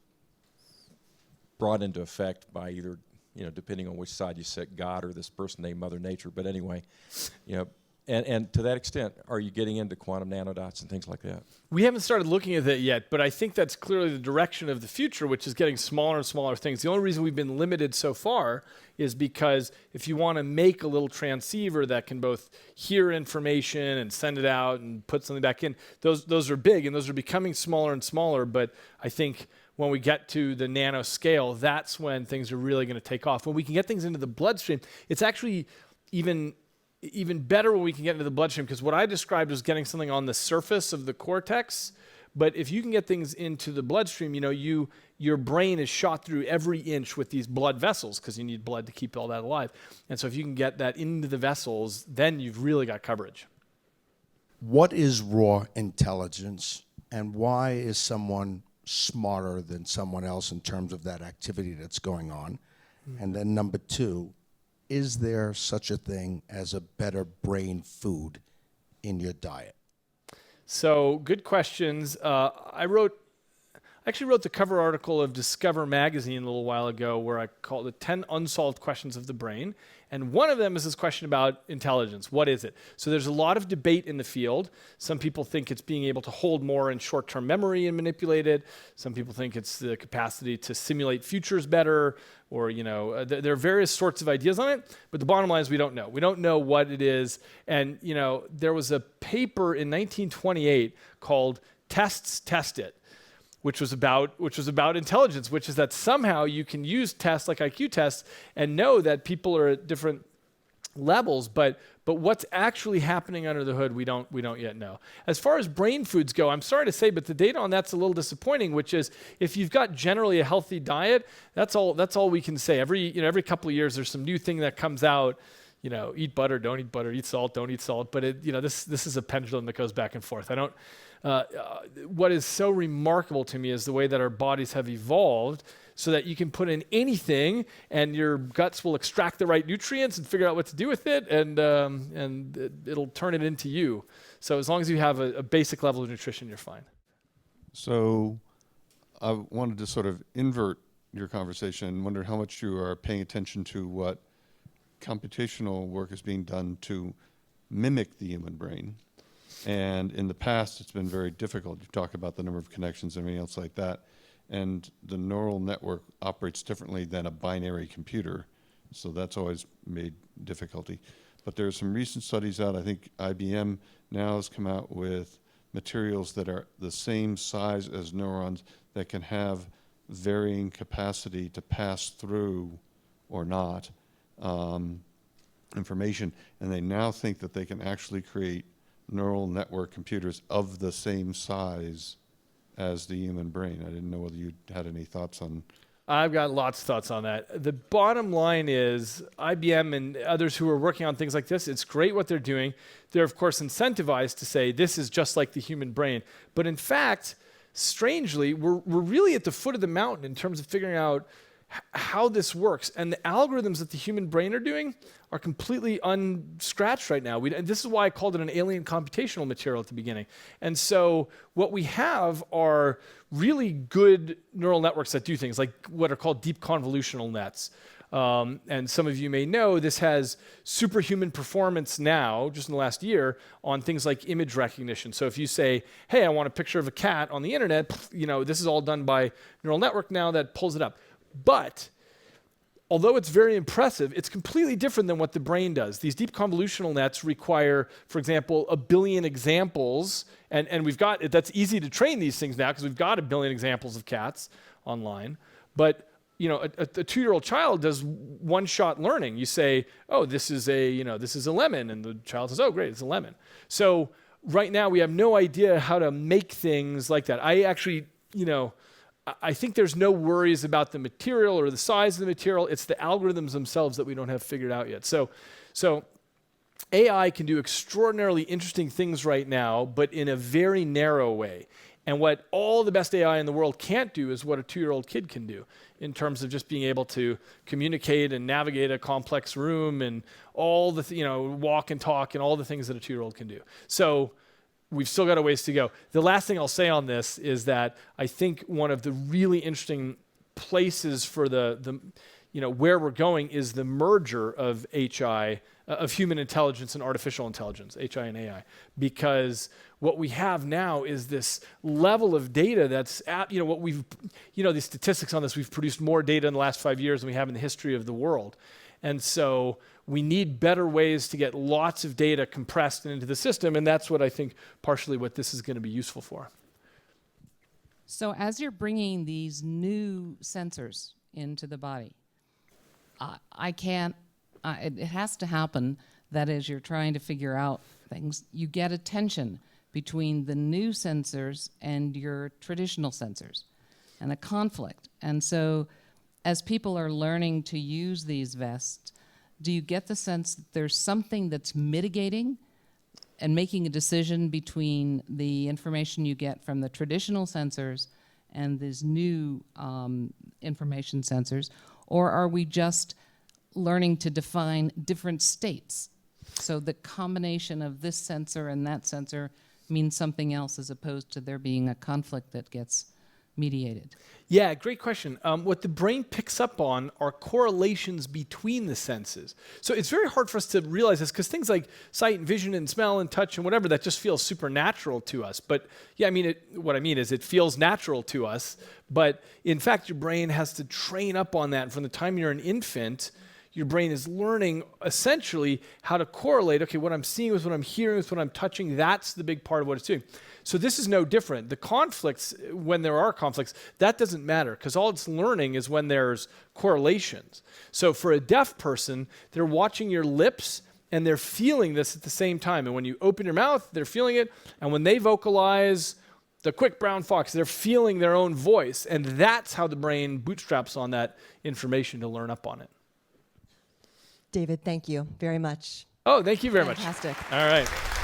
brought into effect by either, depending on which side you sit, God or this person named Mother Nature. But anyway, And to that extent, are you getting into quantum nanodots and things like that? We haven't started looking at that yet, but I think that's clearly the direction of the future, which is getting smaller and smaller things. The only reason we've been limited so far is because if you want to make a little transceiver that can both hear information and send it out and put something back in, those are big, and those are becoming smaller and smaller. But I think when we get to the nano scale, that's when things are really going to take off. When we can get things into the bloodstream, it's actually even better when we can get into the bloodstream, because what I described was getting something on the surface of the cortex. But if you can get things into the bloodstream, your brain is shot through every inch with these blood vessels, because you need blood to keep all that alive. And so if you can get that into the vessels, then you've really got coverage. What is raw intelligence, and why is someone smarter than someone else in terms of that activity that's going on? And then number 2, is there such a thing as a better brain food in your diet? So good questions. I I actually wrote the cover article of Discover magazine a little while ago where I called it 10 Unsolved Questions of the Brain. And one of them is this question about intelligence. What is it? So there's a lot of debate in the field. Some people think it's being able to hold more in short-term memory and manipulate it. Some people think it's the capacity to simulate futures better, or, there are various sorts of ideas on it. But the bottom line is we don't know. We don't know what it is. And, there was a paper in 1928 called Tests Test It, which was about intelligence, which is that somehow you can use tests like IQ tests and know that people are at different levels, but what's actually happening under the hood, we don't yet know. As far as brain foods go, I'm sorry to say, but the data on that's a little disappointing, which is if you've got generally a healthy diet, that's all we can say. Every couple of years there's some new thing that comes out. Eat butter, don't eat butter, eat salt, don't eat salt. But this is a pendulum that goes back and forth. What is so remarkable to me is the way that our bodies have evolved so that you can put in anything and your guts will extract the right nutrients and figure out what to do with it, and it'll turn it into you. So as long as you have a basic level of nutrition, you're fine. So I wanted to sort of invert your conversation and wonder how much you are paying attention to what computational work is being done to mimic the human brain. And in the past, it's been very difficult. You talk about the number of connections and everything else like that. And the neural network operates differently than a binary computer. So that's always made difficulty. But there are some recent studies out. I think IBM now has come out with materials that are the same size as neurons that can have varying capacity to pass through or not information. And they now think that they can actually create neural network computers of the same size as the human brain. I didn't know whether you had any thoughts on. I've got lots of thoughts on that. The bottom line is IBM and others who are working on things like this, it's great what they're doing. They're, of course, incentivized to say this is just like the human brain. But in fact, strangely, we're really at the foot of the mountain in terms of figuring out how this works. And the algorithms that the human brain are doing are completely unscratched right now. This is why I called it an alien computational material at the beginning. And so what we have are really good neural networks that do things like what are called deep convolutional nets. And some of you may know this has superhuman performance now, just in the last year, on things like image recognition. So if you say, hey, I want a picture of a cat on the internet, this is all done by neural network now that pulls it up. But although it's very impressive, it's completely different than what the brain does. These deep convolutional nets require, for example, 1 billion examples, and we've got, that's easy to train these things now because we've got 1 billion examples of cats online. But a 2-year-old child does one-shot learning. You say, oh, this is a lemon, and the child says, oh, great, it's a lemon. So right now we have no idea how to make things like that. I think there's no worries about the material or the size of the material. It's the algorithms themselves that we don't have figured out yet. So AI can do extraordinarily interesting things right now, but in a very narrow way. And what all the best AI in the world can't do is what a 2-year-old kid can do in terms of just being able to communicate and navigate a complex room and all the, walk and talk and all the things that a 2-year-old can do. So we've still got a ways to go. The last thing I'll say on this is that I think one of the really interesting places for the where we're going is the merger of of human intelligence and artificial intelligence, HI and AI, because what we have now is this level of data that's at, what we've, the statistics on this, we've produced more data in the last 5 years than we have in the history of the world. And so we need better ways to get lots of data compressed into the system, and that's what I think partially what this is going to be useful for. So as you're bringing these new sensors into the body, it has to happen that as you're trying to figure out things, you get a tension between the new sensors and your traditional sensors, and a conflict. And so as people are learning to use these vests, do you get the sense that there's something that's mitigating and making a decision between the information you get from the traditional sensors and these new information sensors? Or are we just learning to define different states? So the combination of this sensor and that sensor means something else as opposed to there being a conflict that gets mediated? Yeah, great question. What the brain picks up on are correlations between the senses. So it's very hard for us to realize this because things like sight and vision and smell and touch and whatever, that just feels supernatural to us. But yeah, what I mean is it feels natural to us, but in fact, your brain has to train up on that. From the time you're an infant, your brain is learning essentially how to correlate, okay, what I'm seeing with what I'm hearing with what I'm touching, that's the big part of what it's doing. So this is no different. The conflicts, when there are conflicts, that doesn't matter because all it's learning is when there's correlations. So for a deaf person, they're watching your lips and they're feeling this at the same time. And when you open your mouth, they're feeling it. And when they vocalize, the quick brown fox, they're feeling their own voice. And that's how the brain bootstraps on that information to learn up on it. David, thank you very much. Oh, thank you very much. Fantastic. All right.